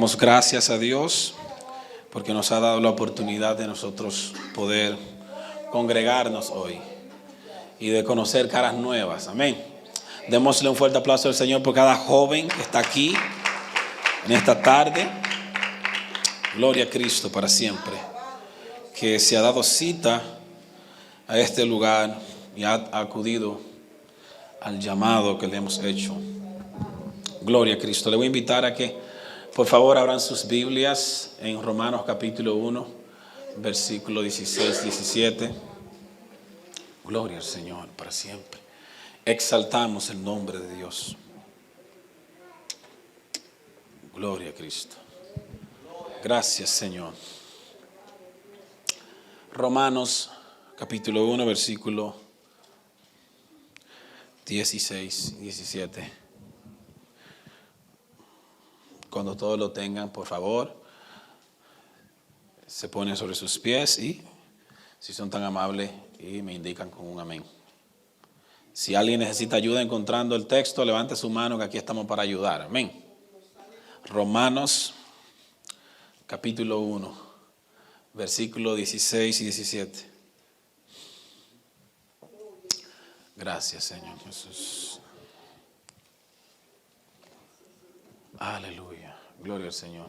Damos gracias a Dios porque nos ha dado la oportunidad de nosotros poder congregarnos hoy y de conocer caras nuevas. Amén. Démosle un fuerte aplauso al Señor por cada joven que está aquí en esta tarde. Gloria a Cristo para siempre, que se ha dado cita a este lugar y ha acudido al llamado que le hemos hecho. Gloria a Cristo. Le voy a invitar a que por favor abran sus Biblias en Romanos capítulo 1, versículo 16, 17. Gloria al Señor para siempre. Exaltamos el nombre de Dios. Gloria a Cristo. Gracias, Señor. Romanos capítulo 1, versículo 16 y 17. Cuando todos lo tengan, por favor, se ponen sobre sus pies y, si son tan amables, y me indican con un amén. Si alguien necesita ayuda encontrando el texto, levante su mano que aquí estamos para ayudar. Amén. Romanos capítulo 1, versículo 16 y 17. Gracias, Señor Jesús. Aleluya. Gloria al Señor.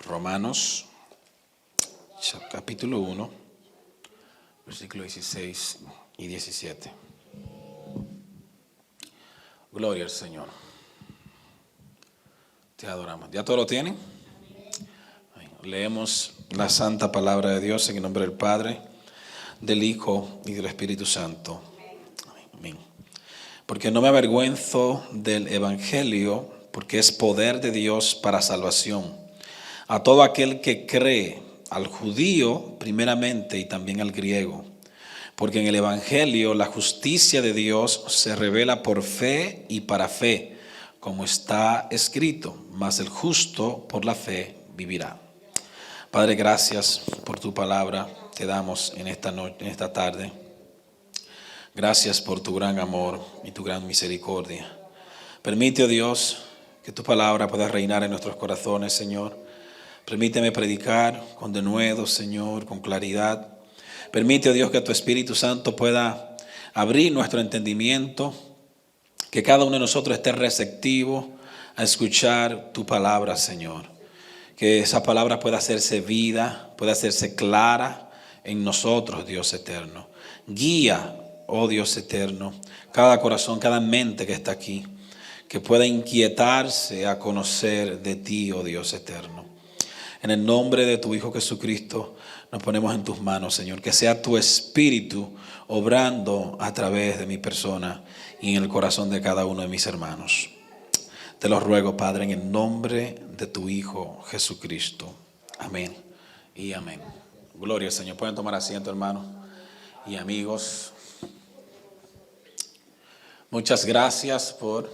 Romanos capítulo 1, versículo 16 y 17. Gloria al Señor. Te adoramos. ¿Ya todo lo tienen? Leemos la santa palabra de Dios en el nombre del Padre, del Hijo y del Espíritu Santo. Amén. Porque no me avergüenzo del Evangelio, porque es poder de Dios para salvación a todo aquel que cree, al judío primeramente y también al griego. Porque en el Evangelio la justicia de Dios se revela por fe y para fe, como está escrito, mas el justo por la fe vivirá. Padre, gracias por tu palabra. Te damos en esta noche, en esta tarde. Gracias por tu gran amor y tu gran misericordia. Permite, oh Dios, que tu palabra pueda reinar en nuestros corazones, Señor. Permíteme predicar con denuedo, Señor, con claridad. Permite, oh Dios, que tu Espíritu Santo pueda abrir nuestro entendimiento, que cada uno de nosotros esté receptivo a escuchar tu palabra, Señor. Que esa palabra pueda hacerse vida, pueda hacerse clara en nosotros, Dios eterno. Guía, oh Dios eterno, cada corazón, cada mente que está aquí, que pueda inquietarse a conocer de ti, oh Dios eterno. En el nombre de tu Hijo Jesucristo nos ponemos en tus manos, Señor. Que sea tu Espíritu obrando a través de mi persona y en el corazón de cada uno de mis hermanos. Te lo ruego, Padre, en el nombre de tu Hijo Jesucristo. Amén y amén. Gloria al Señor. Pueden tomar asiento, hermanos y amigos. Muchas gracias por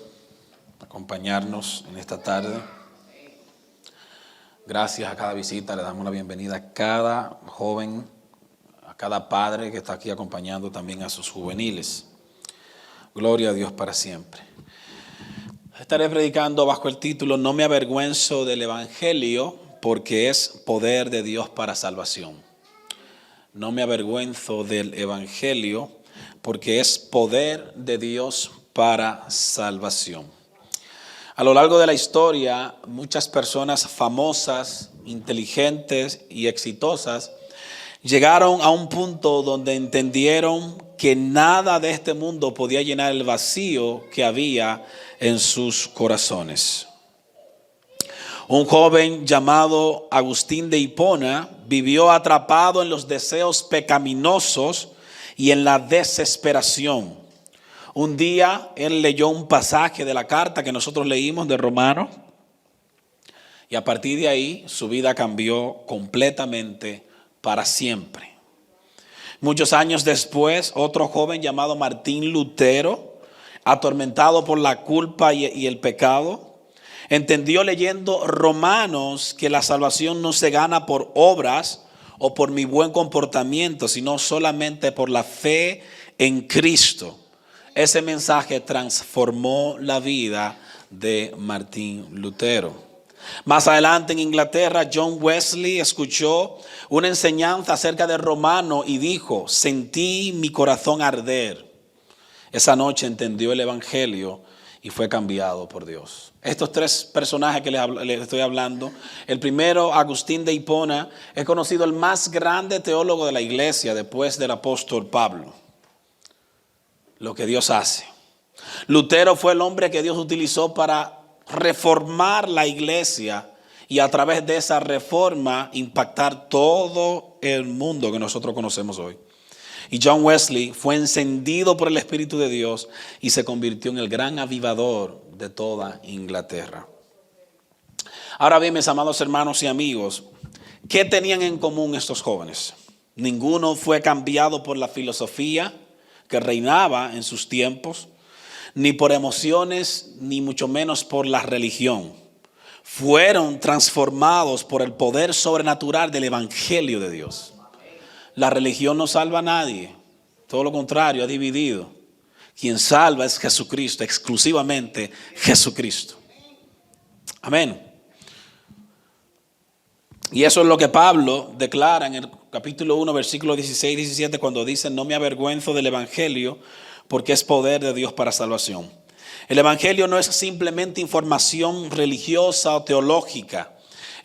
acompañarnos en esta tarde. Gracias a cada visita. Le damos la bienvenida a cada joven, a cada padre que está aquí acompañando también a sus juveniles. Gloria a Dios para siempre. Estaré predicando bajo el título No me avergüenzo del Evangelio, porque es poder de Dios para salvación. No me avergüenzo del Evangelio, porque es poder de Dios para salvación. A lo largo de la historia, muchas personas famosas, inteligentes y exitosas llegaron a un punto donde entendieron que nada de este mundo podía llenar el vacío que había en sus corazones. Un joven llamado Agustín de Hipona vivió atrapado en los deseos pecaminosos y en la desesperación. Un día él leyó un pasaje de la carta que nosotros leímos de Romanos y a partir de ahí su vida cambió completamente para siempre. Muchos años después, otro joven llamado Martín Lutero, atormentado por la culpa y el pecado, entendió leyendo Romanos que la salvación no se gana por obras o por mi buen comportamiento, sino solamente por la fe en Cristo. Ese mensaje transformó la vida de Martín Lutero. Más adelante en Inglaterra, John Wesley escuchó una enseñanza acerca de Romano y dijo: sentí mi corazón arder. Esa noche entendió el evangelio y fue cambiado por Dios. Estos tres personajes que les estoy hablando, el primero, Agustín de Hipona, es conocido el más grande teólogo de la iglesia después del apóstol Pablo. Lo que Dios hace. Lutero fue el hombre que Dios utilizó para reformar la iglesia y a través de esa reforma impactar todo el mundo que nosotros conocemos hoy. Y John Wesley fue encendido por el Espíritu de Dios y se convirtió en el gran avivador de toda Inglaterra. Ahora bien, mis amados hermanos y amigos, ¿qué tenían en común estos jóvenes? Ninguno fue cambiado por la filosofía que reinaba en sus tiempos, ni por emociones, ni mucho menos por la religión. Fueron transformados por el poder sobrenatural del Evangelio de Dios. La religión no salva a nadie, todo lo contrario, ha dividido. Quien salva es Jesucristo, exclusivamente Jesucristo. Amén. Y eso es lo que Pablo declara en el capítulo 1, versículo 16 y 17, cuando dice: no me avergüenzo del Evangelio, porque es poder de Dios para salvación. El Evangelio no es simplemente información religiosa o teológica.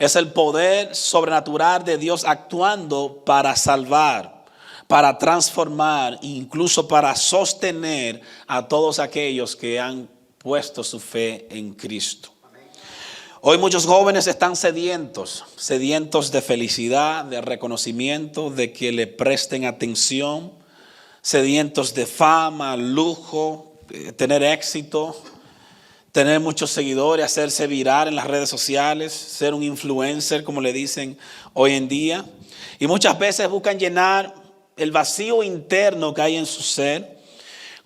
Es el poder sobrenatural de Dios actuando para salvar, para transformar, incluso para sostener a todos aquellos que han puesto su fe en Cristo. Hoy muchos jóvenes están sedientos de felicidad, de reconocimiento, de que le presten atención, sedientos de fama, lujo, tener éxito, tener muchos seguidores, hacerse viral en las redes sociales, ser un influencer, como le dicen hoy en día. Y muchas veces buscan llenar el vacío interno que hay en su ser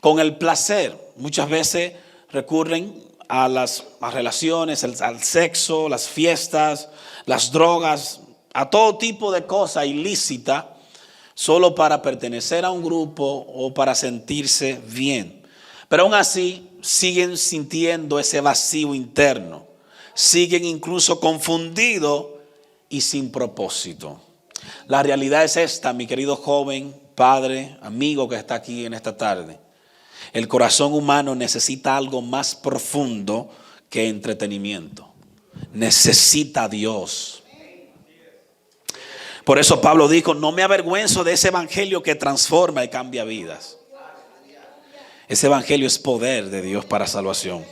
con el placer. Muchas veces recurren a las relaciones, al sexo, las fiestas, las drogas, a todo tipo de cosa ilícita, solo para pertenecer a un grupo o para sentirse bien. Pero aún así siguen sintiendo ese vacío interno, siguen incluso confundidos y sin propósito. La realidad es esta, mi querido joven, padre, amigo que está aquí en esta tarde. El corazón humano necesita algo más profundo que entretenimiento. Necesita a Dios. Por eso Pablo dijo: no me avergüenzo de ese evangelio que transforma y cambia vidas. Ese evangelio es poder de Dios para salvación.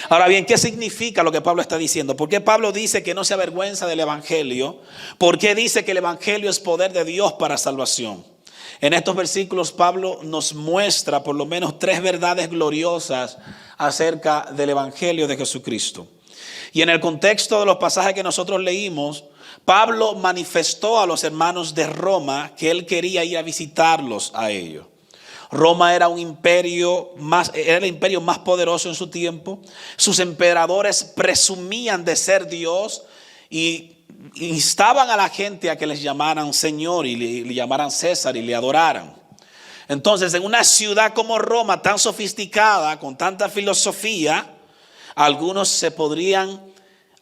Ahora bien, ¿qué significa lo que Pablo está diciendo? ¿Por qué Pablo dice que no se avergüenza del evangelio? ¿Por qué dice que el evangelio es poder de Dios para salvación? En estos versículos Pablo nos muestra por lo menos 3 verdades gloriosas acerca del evangelio de Jesucristo. Y en el contexto de los pasajes que nosotros leímos, Pablo manifestó a los hermanos de Roma que él quería ir a visitarlos a ellos. Roma era el imperio más poderoso en su tiempo. Sus emperadores presumían de ser Dios y instaban a la gente a que les llamaran Señor y le llamaran César y le adoraran. Entonces, en una ciudad como Roma, tan sofisticada, con tanta filosofía, algunos se podrían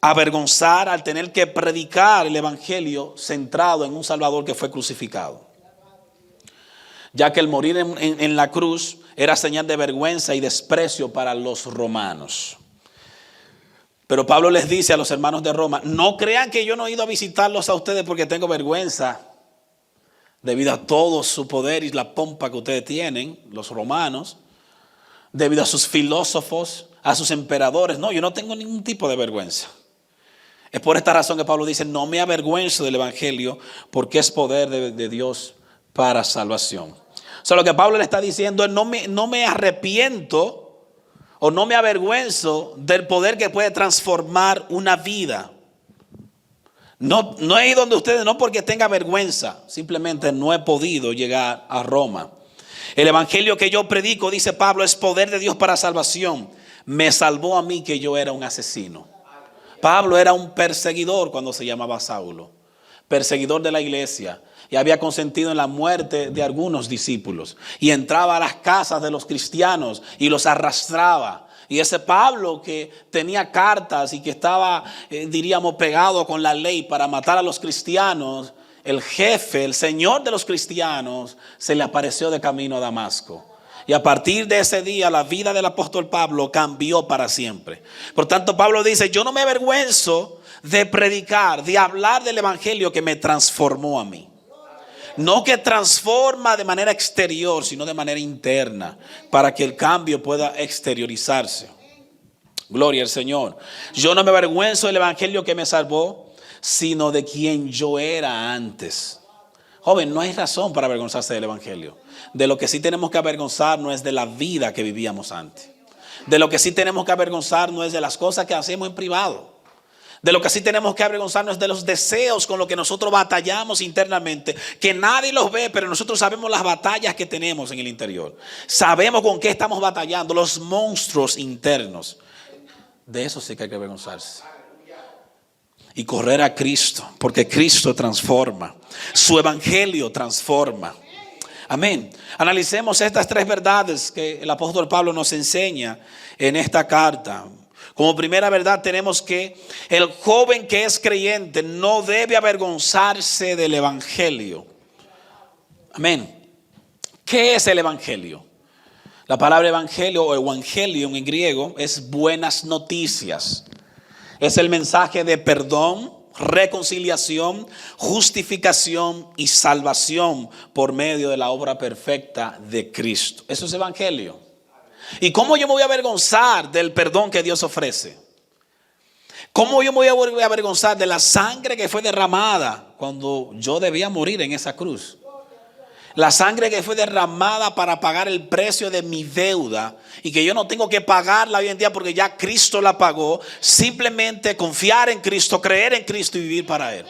avergonzar al tener que predicar el evangelio centrado en un Salvador que fue crucificado, ya que el morir en la cruz era señal de vergüenza y desprecio para los romanos. Pero Pablo les dice a los hermanos de Roma: no crean que yo no he ido a visitarlos a ustedes porque tengo vergüenza, debido a todo su poder y la pompa que ustedes tienen, los romanos, debido a sus filósofos, a sus emperadores. No, yo no tengo ningún tipo de vergüenza. Es por esta razón que Pablo dice: no me avergüenzo del evangelio, porque es poder de Dios para salvación. O sea, lo que Pablo le está diciendo es: no me arrepiento o no me avergüenzo del poder que puede transformar una vida. No he ido donde ustedes, no porque tenga vergüenza, simplemente no he podido llegar a Roma. El evangelio que yo predico, dice Pablo, es poder de Dios para salvación. Me salvó a mí, que yo era un asesino. Pablo era un perseguidor cuando se llamaba Saulo, perseguidor de la iglesia. y había consentido en la muerte de algunos discípulos. Y entraba a las casas de los cristianos y los arrastraba. Y ese Pablo que tenía cartas y que estaba, diríamos, pegado con la ley para matar a los cristianos, el jefe, el señor de los cristianos, se le apareció de camino a Damasco. Y a partir de ese día la vida del apóstol Pablo cambió para siempre. Por tanto, Pablo dice, yo no me avergüenzo de predicar, de hablar del evangelio que me transformó a mí. No que transforma de manera exterior, sino de manera interna, para que el cambio pueda exteriorizarse. Gloria al Señor. Yo no me avergüenzo del evangelio que me salvó, sino de quien yo era antes. Joven, no hay razón para avergonzarse del evangelio. De lo que sí tenemos que avergonzarnos es de la vida que vivíamos antes. De lo que sí tenemos que avergonzarnos es de las cosas que hacemos en privado. De lo que sí tenemos que avergonzarnos es de los deseos con los que nosotros batallamos internamente, que nadie los ve, pero nosotros sabemos las batallas que tenemos en el interior. Sabemos con qué estamos batallando, los monstruos internos. De eso sí que hay que avergonzarse. Y correr a Cristo, porque Cristo transforma. Su evangelio transforma. Amén. Analicemos estas tres verdades que el apóstol Pablo nos enseña en esta carta. Como primera verdad tenemos que el joven que es creyente no debe avergonzarse del evangelio. Amén. ¿Qué es el evangelio? La palabra evangelio o evangelion en griego es buenas noticias. Es el mensaje de perdón, reconciliación, justificación y salvación por medio de la obra perfecta de Cristo. Eso es evangelio. ¿Y cómo yo me voy a avergonzar del perdón que Dios ofrece? ¿Cómo yo me voy a avergonzar de la sangre que fue derramada cuando yo debía morir en esa cruz? La sangre que fue derramada para pagar el precio de mi deuda y que yo no tengo que pagarla hoy en día porque ya Cristo la pagó. Simplemente confiar en Cristo, creer en Cristo y vivir para Él.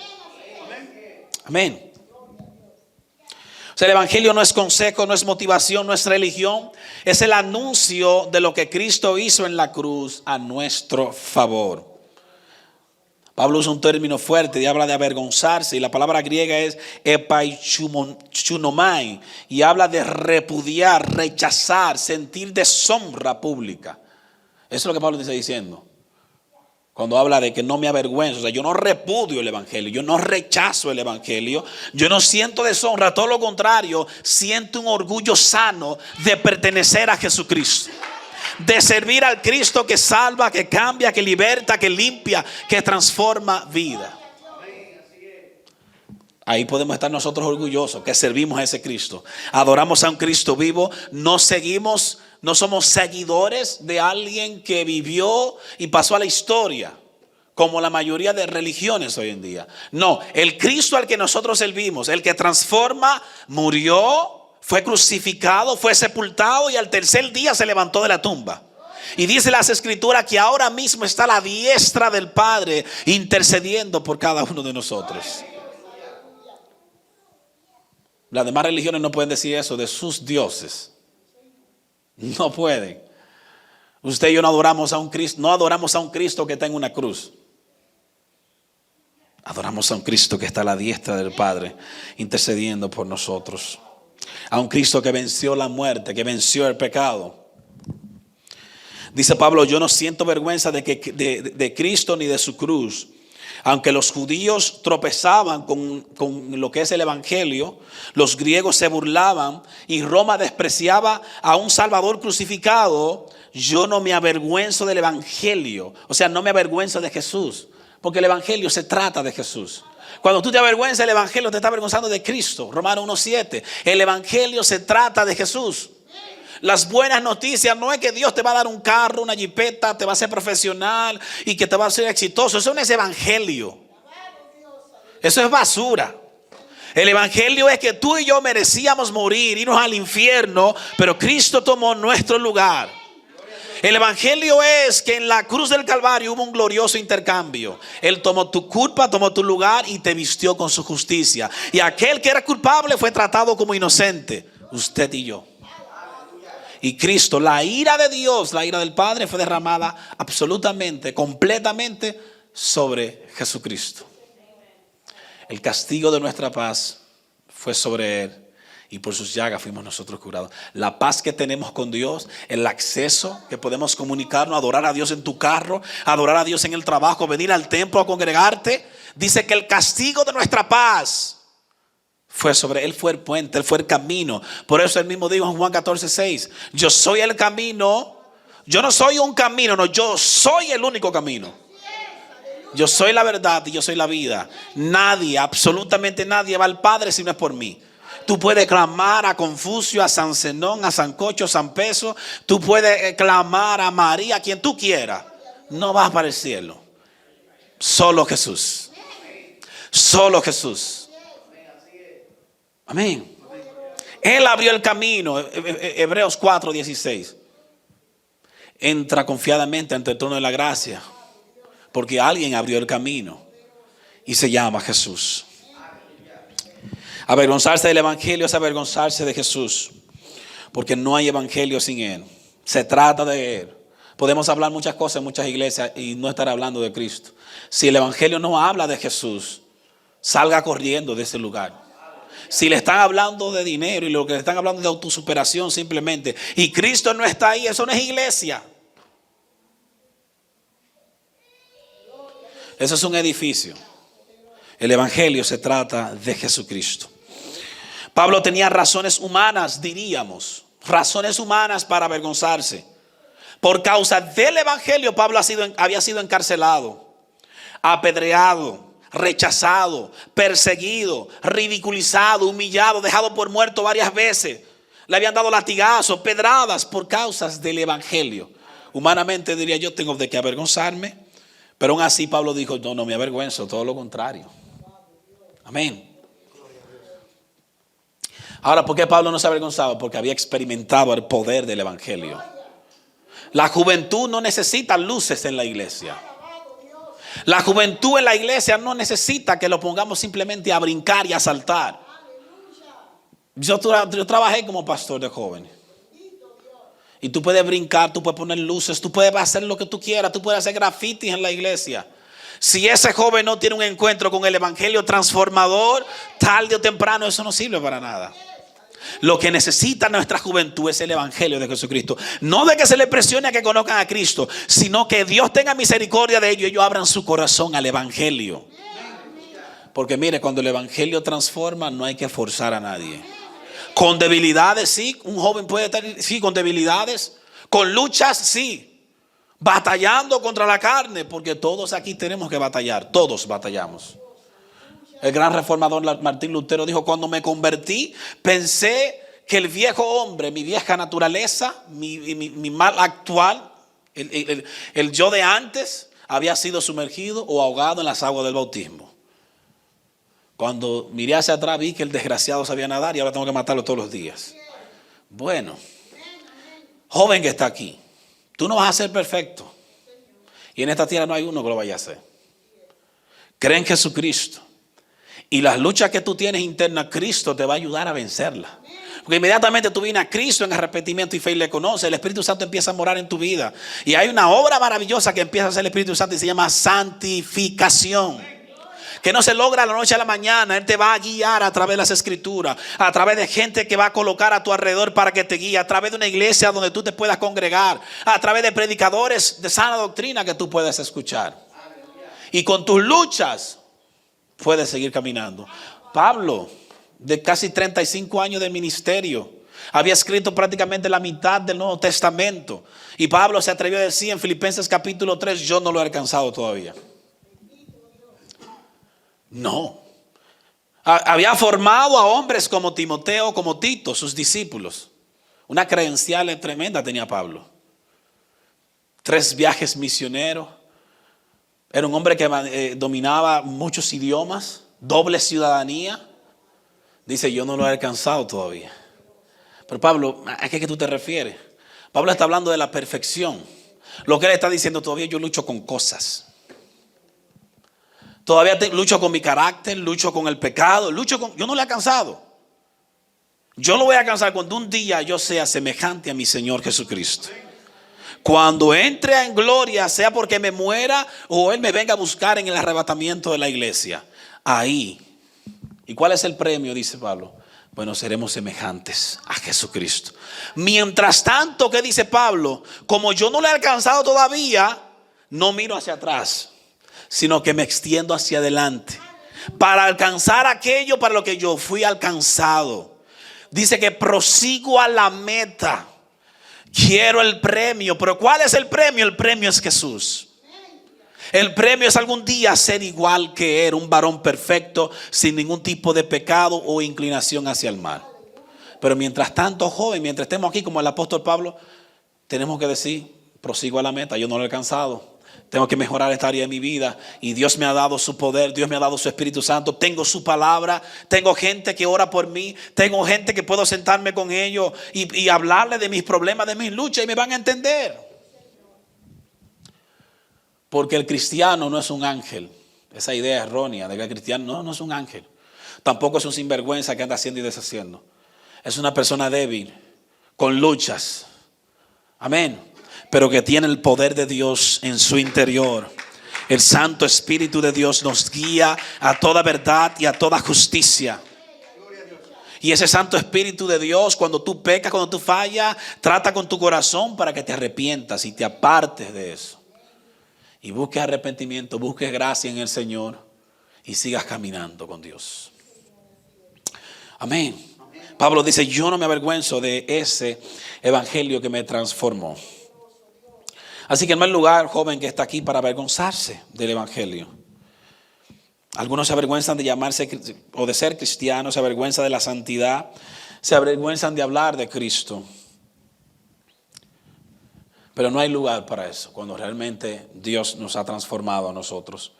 Amén. O sea, el evangelio no es consejo, no es motivación, no es religión. Es el anuncio de lo que Cristo hizo en la cruz a nuestro favor. Pablo usa un término fuerte y habla de avergonzarse, y la palabra griega es epaichunomai, y habla de repudiar, rechazar, sentir deshonra pública. Eso es lo que Pablo está diciendo cuando habla de que no me avergüenzo. O sea, yo no repudio el evangelio, yo no rechazo el evangelio, yo no siento deshonra, todo lo contrario, siento un orgullo sano de pertenecer a Jesucristo. De servir al Cristo que salva, que cambia, que liberta, que limpia, que transforma vida. Ahí podemos estar nosotros orgullosos que servimos a ese Cristo. Adoramos a un Cristo vivo. No somos seguidores de alguien que vivió y pasó a la historia, como la mayoría de religiones hoy en día. No, el Cristo al que nosotros servimos, el que transforma, murió, fue crucificado, fue sepultado y al tercer día se levantó de la tumba. Y dice las escrituras que ahora mismo está a la diestra del Padre intercediendo por cada uno de nosotros. Las demás religiones no pueden decir eso de sus dioses. No pueden. Usted y yo no adoramos a un Cristo que está en una cruz. Adoramos a un Cristo que está a la diestra del Padre intercediendo por nosotros. A un Cristo que venció la muerte, que venció el pecado. Dice Pablo, yo no siento vergüenza de Cristo ni de su cruz. Aunque los judíos tropezaban con lo que es el evangelio, los griegos se burlaban y Roma despreciaba a un Salvador crucificado, yo no me avergüenzo del evangelio. O sea, no me avergüenzo de Jesús, porque el evangelio se trata de Jesús. Cuando tú te avergüenzas del evangelio, te está avergonzando de Cristo. Romanos 1:7. El evangelio se trata de Jesús. Las buenas noticias no es que Dios te va a dar un carro, una jipeta, te va a hacer profesional y que te va a hacer exitoso. Eso no es evangelio. Eso es basura. El evangelio es que tú y yo merecíamos morir, irnos al infierno, pero Cristo tomó nuestro lugar. El evangelio es que en la cruz del Calvario hubo un glorioso intercambio. Él tomó tu culpa, tomó tu lugar y te vistió con su justicia. Y aquel que era culpable fue tratado como inocente. Usted y yo. Y Cristo, la ira de Dios, la ira del Padre fue derramada absolutamente, completamente sobre Jesucristo. El castigo de nuestra paz fue sobre él y por sus llagas fuimos nosotros curados. La paz que tenemos con Dios, el acceso que podemos comunicarnos, adorar a Dios en tu carro, adorar a Dios en el trabajo, venir al templo a congregarte. Dice que el castigo de nuestra paz fue sobre él, fue el puente, él fue el camino. Por eso él mismo dijo en Juan 14:6, yo soy el camino. Yo no soy un camino, no, yo soy el único camino. Yo soy la verdad y yo soy la vida. Nadie, absolutamente nadie va al Padre si no es por mí. Tú puedes clamar a Confucio, a San Zenón, a Sancocho, a San Peso. Tú puedes clamar a María, a quien tú quieras. No vas para el cielo. Solo Jesús. Solo Jesús. Amén. Él abrió el camino. Hebreos 4:16. Entra confiadamente ante el trono de la gracia, porque alguien abrió el camino y se llama Jesús. Avergonzarse del evangelio es avergonzarse de Jesús, porque no hay evangelio sin él. Se trata de él. Podemos hablar muchas cosas en muchas iglesias y no estar hablando de Cristo. Si el evangelio no habla de Jesús, salga corriendo de ese lugar. Si le están hablando de dinero y lo que le están hablando de autosuperación simplemente, y Cristo no está ahí, eso no es iglesia. Eso es un edificio. El evangelio se trata de Jesucristo. Pablo tenía razones humanas, diríamos, razones humanas para avergonzarse. Por causa del evangelio, Pablo había sido encarcelado, apedreado, rechazado, perseguido, ridiculizado, humillado, dejado por muerto varias veces. Le habían dado latigazos, pedradas por causas del evangelio. Humanamente diría yo, tengo de qué avergonzarme. Pero aún así Pablo dijo, no me avergüenzo, todo lo contrario. Amén. Ahora, ¿por qué Pablo no se avergonzaba? Porque había experimentado el poder del evangelio. La juventud no necesita luces en la iglesia. La juventud en la iglesia no necesita que lo pongamos simplemente a brincar y a saltar. Yo trabajé como pastor de jóvenes. Y tú puedes brincar, tú puedes poner luces, tú puedes hacer lo que tú quieras, tú puedes hacer grafitis en la iglesia. Si ese joven no tiene un encuentro con el evangelio transformador, tarde o temprano eso no sirve para nada. Lo que necesita nuestra juventud es el evangelio de Jesucristo. No de que se le presione a que conozcan a Cristo, sino que Dios tenga misericordia de ellos y ellos abran su corazón al evangelio. Porque mire, cuando el evangelio transforma, no hay que forzar a nadie. Con debilidades, sí, un joven puede estar, sí, con debilidades. Con luchas, sí. Batallando contra la carne, porque todos aquí tenemos que batallar, todos batallamos. El gran reformador Martín Lutero dijo, cuando me convertí, pensé que el viejo hombre, mi vieja naturaleza, mi mal actual, el yo de antes, había sido sumergido o ahogado en las aguas del bautismo. Cuando miré hacia atrás vi que el desgraciado sabía nadar y ahora tengo que matarlo todos los días. Bueno, joven que está aquí, tú no vas a ser perfecto. Y en esta tierra no hay uno que lo vaya a hacer. Cree en Jesucristo. Y las luchas que tú tienes internas, Cristo te va a ayudar a vencerlas. Porque inmediatamente tú vienes a Cristo en arrepentimiento y fe y le conoces, el Espíritu Santo empieza a morar en tu vida. Y hay una obra maravillosa que empieza a hacer el Espíritu Santo y se llama santificación. Que no se logra de la noche a la mañana. Él te va a guiar a través de las escrituras, a través de gente que va a colocar a tu alrededor para que te guíe, a través de una iglesia donde tú te puedas congregar, a través de predicadores de sana doctrina que tú puedas escuchar. Y con tus luchas puedes seguir caminando. Pablo, de casi 35 años de ministerio, había escrito prácticamente la mitad del Nuevo Testamento. Y Pablo se atrevió a decir en Filipenses capítulo 3, yo no lo he alcanzado todavía. No. Había formado a hombres como Timoteo, como Tito, sus discípulos. Una credencial tremenda tenía Pablo. 3 viajes misioneros. Era un hombre que dominaba muchos idiomas, doble ciudadanía. Dice, yo no lo he alcanzado todavía. Pero Pablo, ¿a qué tú te refieres? Pablo está hablando de la perfección. Lo que él está diciendo, todavía yo lucho con cosas. Todavía lucho con mi carácter, lucho con el pecado, yo no lo he alcanzado. Yo lo voy a alcanzar cuando un día yo sea semejante a mi Señor Jesucristo. Cuando entre en gloria, sea porque me muera o Él me venga a buscar en el arrebatamiento de la iglesia. Ahí ¿Y cuál es el premio? Dice Pablo. Bueno, seremos semejantes a Jesucristo. Mientras tanto, ¿qué dice Pablo? Como yo no le he alcanzado todavía, no miro hacia atrás, sino que me extiendo hacia adelante para alcanzar aquello para lo que yo fui alcanzado. Dice que prosigo a la meta. Quiero el premio. Pero ¿cuál es el premio? El premio es Jesús. El premio es algún día ser igual que Él, un varón perfecto, sin ningún tipo de pecado o inclinación hacia el mal. Pero mientras tanto, joven, mientras estemos aquí como el apóstol Pablo, tenemos que decir, prosigo a la meta, yo no lo he alcanzado. Tengo que mejorar esta área de mi vida. Y Dios me ha dado su poder, Dios me ha dado su Espíritu Santo. Tengo su palabra, tengo gente que ora por mí, tengo gente que puedo sentarme con ellos y hablarle de mis problemas, de mis luchas, y me van a entender. Porque el cristiano no es un ángel. Esa idea errónea de que el cristiano no es un ángel. Tampoco es un sinvergüenza que anda haciendo y deshaciendo. Es una persona débil, con luchas. Amén. Pero que tiene el poder de Dios en su interior. El Santo Espíritu de Dios nos guía a toda verdad y a toda justicia. Y ese Santo Espíritu de Dios, cuando tú pecas, cuando tú fallas, trata con tu corazón para que te arrepientas y te apartes de eso. Y busques arrepentimiento, busques gracia en el Señor y sigas caminando con Dios. Amén. Pablo dice, yo no me avergüenzo de ese evangelio que me transformó. Así que no hay lugar, joven, que está aquí para avergonzarse del evangelio. Algunos se avergüenzan de llamarse o de ser cristianos, se avergüenzan de la santidad, se avergüenzan de hablar de Cristo. Pero no hay lugar para eso, cuando realmente Dios nos ha transformado a nosotros.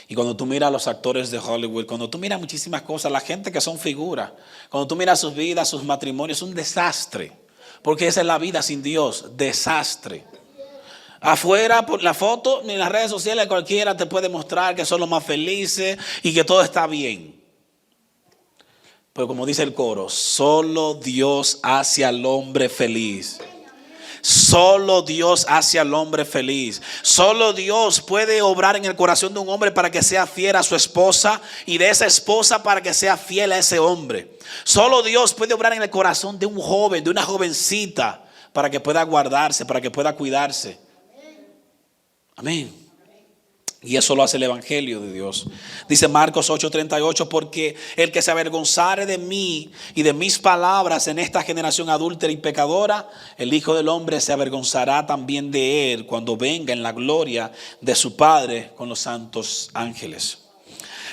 Y cuando tú miras a los actores de Hollywood, cuando tú miras muchísimas cosas, la gente que son figuras, cuando tú miras sus vidas, sus matrimonios, es un desastre. Porque esa es la vida sin Dios, desastre. Afuera, por la foto, en las redes sociales, cualquiera te puede mostrar que son los más felices y que todo está bien. Pero como dice el coro, solo Dios hace al hombre feliz. Solo Dios hace al hombre feliz. Solo Dios puede obrar en el corazón de un hombre para que sea fiel a su esposa, y de esa esposa para que sea fiel a ese hombre. Solo Dios puede obrar en el corazón de un joven, de una jovencita, para que pueda guardarse, para que pueda cuidarse. Amén. Y eso lo hace el evangelio de Dios. Dice Marcos 8:38, porque el que se avergonzare de mí y de mis palabras en esta generación adúltera y pecadora, el Hijo del Hombre se avergonzará también de él cuando venga en la gloria de su Padre con los santos ángeles.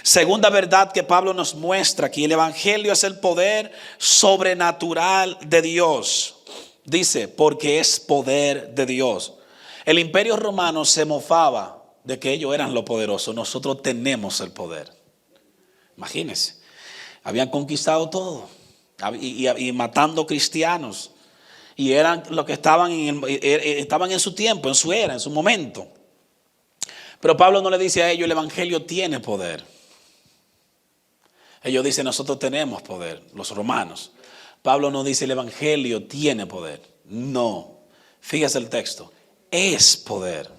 Segunda verdad que Pablo nos muestra aquí, el evangelio es el poder sobrenatural de Dios. Dice, porque es poder de Dios. El imperio romano se mofaba de que ellos eran lo poderoso. Nosotros tenemos el poder. Imagínense, habían conquistado todo y matando cristianos, y eran los que estaban en su tiempo, en su era, en su momento. Pero Pablo no le dice a ellos, el evangelio tiene poder. Ellos dicen, nosotros tenemos poder, los romanos. Pablo no dice, el evangelio tiene poder. No, fíjese el texto, es poder.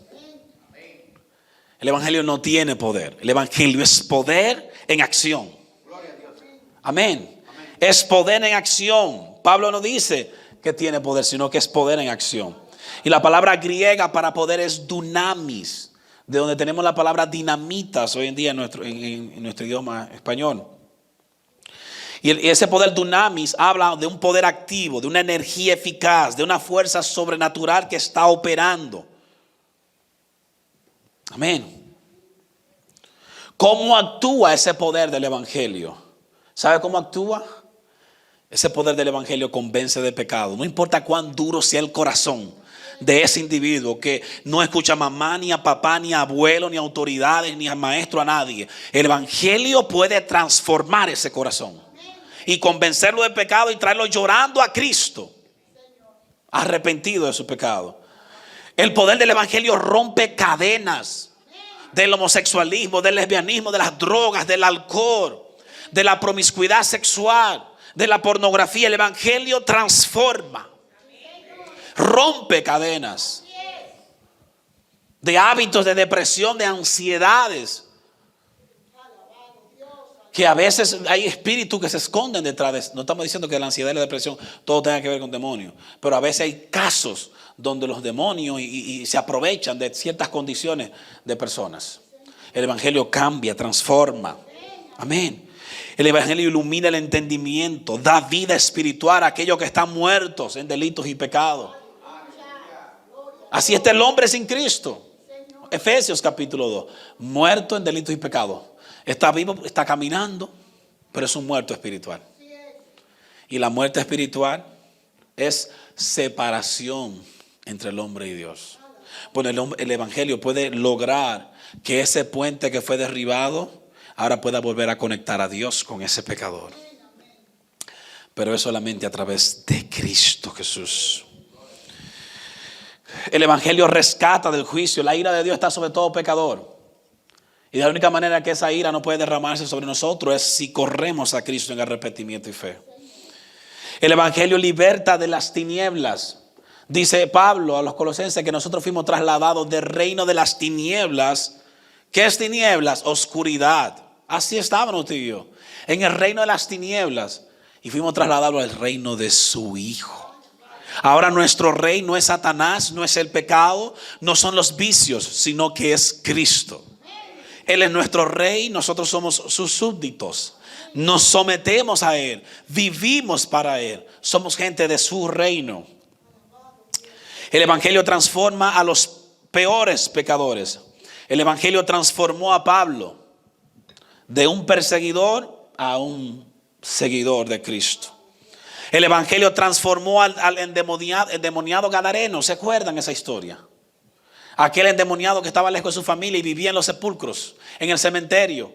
El evangelio no tiene poder. El evangelio es poder en acción. Amén. Es poder en acción. Pablo no dice que tiene poder, sino que es poder en acción. Y la palabra griega para poder es dunamis, de donde tenemos la palabra dinamitas hoy en día en nuestro idioma español. Y ese poder dunamis habla de un poder activo, de una energía eficaz, de una fuerza sobrenatural que está operando. Amén. ¿Cómo actúa ese poder del evangelio? ¿Sabe cómo actúa? Ese poder del evangelio convence de pecado. No importa cuán duro sea el corazón de ese individuo que no escucha a mamá, ni a papá, ni a abuelo, ni a autoridades, ni a maestro, a nadie. El evangelio puede transformar ese corazón y convencerlo de pecado y traerlo llorando a Cristo, arrepentido de su pecado. El poder del evangelio rompe cadenas del homosexualismo, del lesbianismo, de las drogas, del alcohol, de la promiscuidad sexual, de la pornografía. El evangelio transforma, rompe cadenas de hábitos de depresión, de ansiedades Que a veces hay espíritus que se esconden detrás de eso. No estamos diciendo que la ansiedad y la depresión todo tenga que ver con demonios, pero a veces hay casos donde los demonios y se aprovechan de ciertas condiciones de personas. El evangelio cambia, transforma. Amén. El evangelio ilumina el entendimiento, da vida espiritual a aquellos que están muertos en delitos y pecados. Así está el hombre sin Cristo. Efesios capítulo 2. Muerto en delitos y pecados. Está vivo, está caminando, pero es un muerto espiritual. Y la muerte espiritual es separación entre el hombre y Dios. Bueno, el evangelio puede lograr que ese puente que fue derribado ahora pueda volver a conectar a Dios con ese pecador. Pero es solamente a través de Cristo Jesús. El evangelio rescata del juicio. La ira de Dios está sobre todo pecador. Y la única manera que esa ira no puede derramarse sobre nosotros es si corremos a Cristo en arrepentimiento y fe. El evangelio liberta de las tinieblas. Dice Pablo a los colosenses que nosotros fuimos trasladados del reino de las tinieblas. ¿Qué es tinieblas? Oscuridad. Así estábamos tú y yo, en el reino de las tinieblas. Y fuimos trasladados al reino de su Hijo. Ahora nuestro rey no es Satanás, no es el pecado, no son los vicios, sino que es Cristo. Él es nuestro rey, nosotros somos sus súbditos. Nos sometemos a Él, vivimos para Él, somos gente de su reino. El evangelio transforma a los peores pecadores. El evangelio transformó a Pablo de un perseguidor a un seguidor de Cristo. El evangelio transformó al endemoniado gadareno. ¿Se acuerdan esa historia? Aquel endemoniado que estaba lejos de su familia y vivía en los sepulcros, en el cementerio,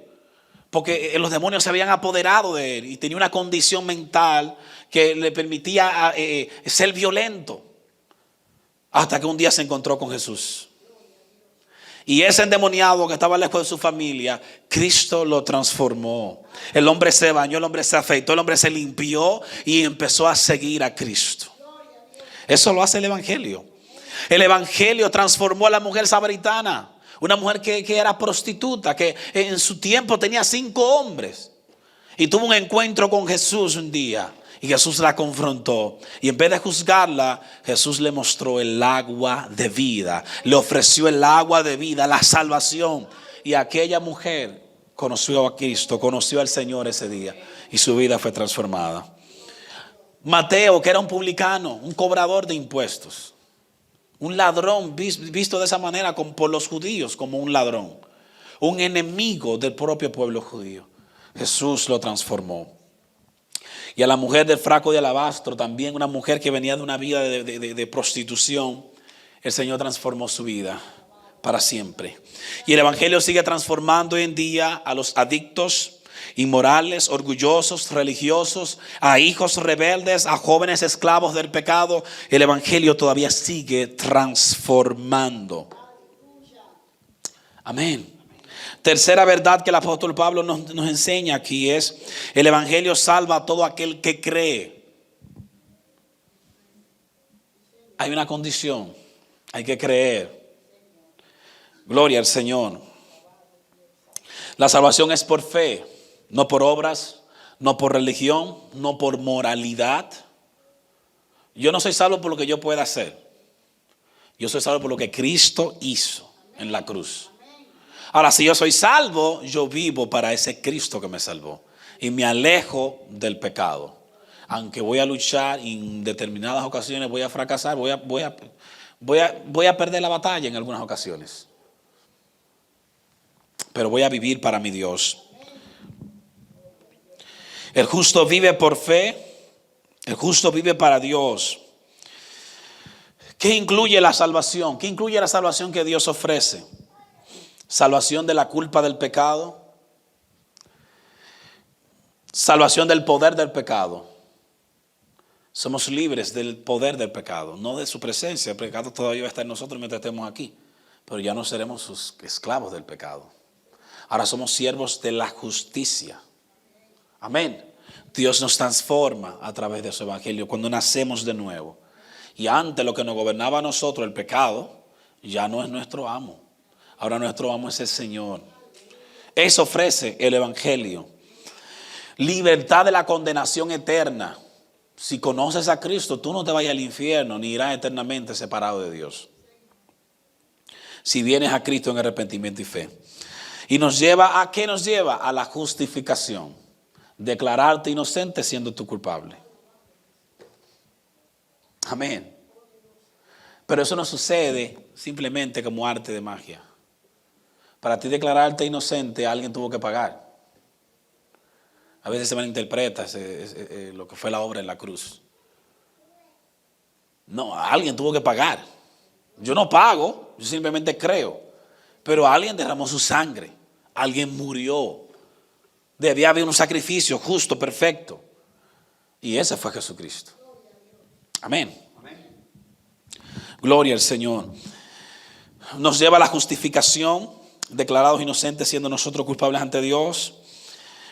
porque los demonios se habían apoderado de él y tenía una condición mental que le permitía ser violento, hasta que un día se encontró con Jesús. Y ese endemoniado que estaba lejos de su familia, Cristo lo transformó. El hombre se bañó, el hombre se afeitó, el hombre se limpió y empezó a seguir a Cristo. Eso lo hace el evangelio. El evangelio transformó a la mujer samaritana, una mujer que era prostituta, que en su tiempo tenía 5 hombres. Y tuvo un encuentro con Jesús un día. Y Jesús la confrontó. Y en vez de juzgarla, Jesús le mostró el agua de vida. Le ofreció el agua de vida, la salvación. Y aquella mujer conoció a Cristo, conoció al Señor ese día. Y su vida fue transformada. Mateo, que era un publicano, un cobrador de impuestos. Un ladrón visto de esa manera por los judíos como un ladrón. Un enemigo del propio pueblo judío. Jesús lo transformó. Y a la mujer del frasco de alabastro, también una mujer que venía de una vida de prostitución, el Señor transformó su vida para siempre. Y el evangelio sigue transformando hoy en día a los adictos, inmorales, orgullosos, religiosos, a hijos rebeldes, a jóvenes esclavos del pecado. El evangelio todavía sigue transformando. Amén. Tercera verdad que el apóstol Pablo nos enseña aquí es: el evangelio salva a todo aquel que cree. Hay una condición, hay que creer. Gloria al Señor. La salvación es por fe, no por obras, no por religión, no por moralidad. Yo no soy salvo por lo que yo pueda hacer. Yo soy salvo por lo que Cristo hizo en la cruz. Ahora, si yo soy salvo, yo vivo para ese Cristo que me salvó. Y me alejo del pecado. Aunque voy a luchar y en determinadas ocasiones voy a fracasar, voy a perder la batalla en algunas ocasiones. Pero voy a vivir para mi Dios. El justo vive por fe. El justo vive para Dios. ¿Qué incluye la salvación? ¿Qué incluye la salvación que Dios ofrece? Salvación de la culpa del pecado. Salvación del poder del pecado. Somos libres del poder del pecado, no de su presencia. El pecado todavía está en nosotros mientras estemos aquí, pero ya no seremos sus esclavos del pecado. Ahora somos siervos de la justicia. Amén. Dios nos transforma a través de su evangelio cuando nacemos de nuevo. Y antes lo que nos gobernaba a nosotros, el pecado, ya no es nuestro amo. Ahora nuestro amo es el Señor. Eso ofrece el evangelio. libertad de la condenación eterna. Si conoces a Cristo, tú no te vayas al infierno ni irás eternamente separado de Dios. Si vienes a Cristo en arrepentimiento y fe. Y nos lleva ¿a qué nos lleva? A la justificación. Declararte inocente siendo tú culpable. Amén. Pero eso no sucede simplemente como arte de magia. Para ti declararte inocente, alguien tuvo que pagar. A veces se malinterpreta lo que fue la obra en la cruz. No, alguien tuvo que pagar. Yo no pago, yo simplemente creo. Pero alguien derramó su sangre. Alguien murió. Debía haber un sacrificio justo, perfecto. Y ese fue Jesucristo. Amén. Gloria al Señor. Nos lleva a la justificación, declarados inocentes siendo nosotros culpables ante Dios.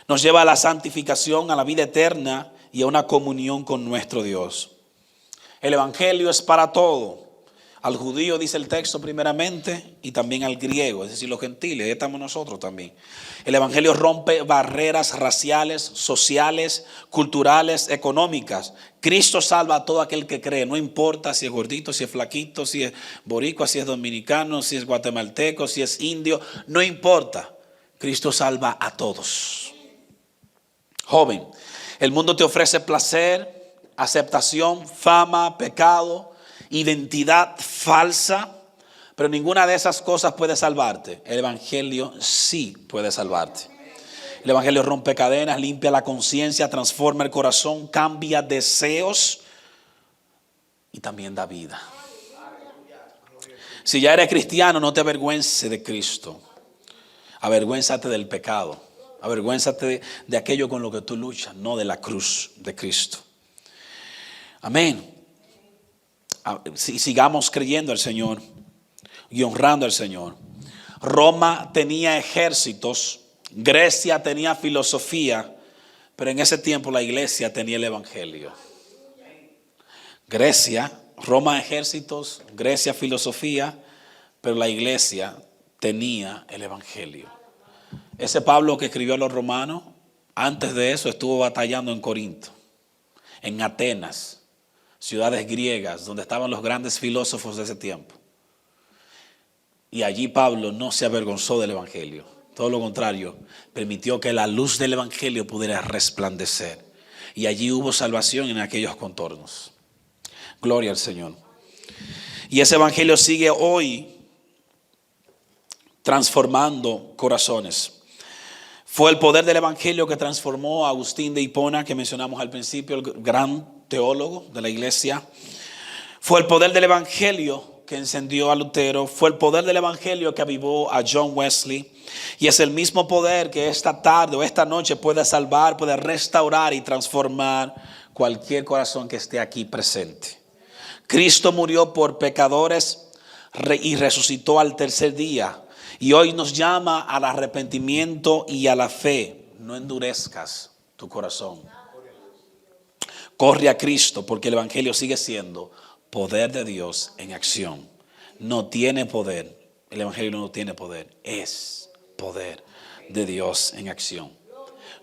Nos lleva a la santificación, a la vida eterna y a una comunión con nuestro Dios. El evangelio es para todo. Al judío dice el texto primeramente y también al griego, es decir, los gentiles, ahí estamos nosotros también. El evangelio rompe barreras raciales, sociales, culturales, económicas. Cristo salva a todo aquel que cree, no importa si es gordito, si es flaquito, si es boricua, si es dominicano, si es guatemalteco, si es indio, no importa. Cristo salva a todos. Joven, el mundo te ofrece placer, aceptación, fama, pecado, identidad falsa, pero ninguna de esas cosas puede salvarte. El evangelio sí puede salvarte. El evangelio rompe cadenas, limpia la conciencia, transforma el corazón, cambia deseos y también da vida. Si ya eres cristiano, no te avergüences de Cristo. Avergüénzate del pecado. Avergüénzate de aquello con lo que tú luchas, no de la cruz de Cristo. Amén. Sigamos creyendo al Señor y honrando al Señor. Roma tenía ejércitos, Grecia tenía filosofía, pero en ese tiempo la iglesia tenía el evangelio. Roma ejércitos, Grecia filosofía, pero la iglesia tenía el evangelio. Ese Pablo que escribió a los romanos, antes de eso estuvo batallando en Corinto, en Atenas, ciudades griegas donde estaban los grandes filósofos de ese tiempo. Y allí Pablo no se avergonzó del evangelio. Todo lo contrario, permitió que la luz del evangelio pudiera resplandecer. Y allí hubo salvación en aquellos contornos. Gloria al Señor. Y ese evangelio sigue hoy transformando corazones. Fue el poder del evangelio que transformó a Agustín de Hipona, que mencionamos al principio, el gran teólogo de la iglesia. Fue el poder del evangelio que encendió a Lutero. Fue el poder del evangelio que avivó a John Wesley. Y es el mismo poder que esta tarde o esta noche puede salvar, puede restaurar y transformar cualquier corazón que esté aquí presente. Cristo murió por pecadores y resucitó al tercer día. Y hoy nos llama al arrepentimiento y a la fe. No endurezcas tu corazón. Corre a Cristo, porque el evangelio sigue siendo poder de Dios en acción. No tiene poder. El evangelio no tiene poder. Es poder de Dios en acción.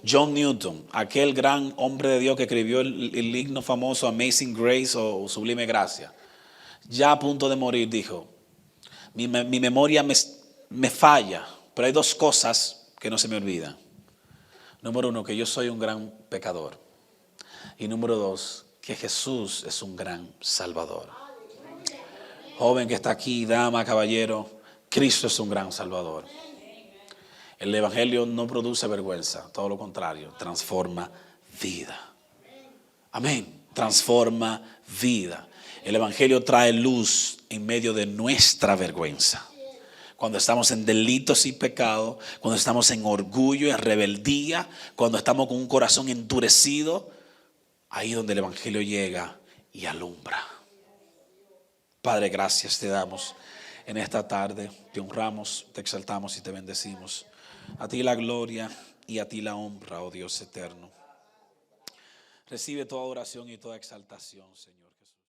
John Newton, aquel gran hombre de Dios que escribió el himno famoso Amazing Grace o Sublime Gracia, ya a punto de morir dijo: mi memoria me falla, pero hay dos cosas que no se me olvidan. Número uno, que yo soy un gran pecador. Y número dos, que Jesús es un gran salvador. Joven que está aquí, dama, caballero, Cristo es un gran salvador. El evangelio no produce vergüenza, todo lo contrario, transforma vida. Amén, transforma vida. El evangelio trae luz en medio de nuestra vergüenza. Cuando estamos en delitos y pecados, cuando estamos en orgullo, en rebeldía, cuando estamos con un corazón endurecido, ahí donde el evangelio llega y alumbra. Padre, gracias te damos en esta tarde. Te honramos, te exaltamos y te bendecimos. A ti la gloria y a ti la honra, oh Dios eterno. Recibe toda oración y toda exaltación, Señor.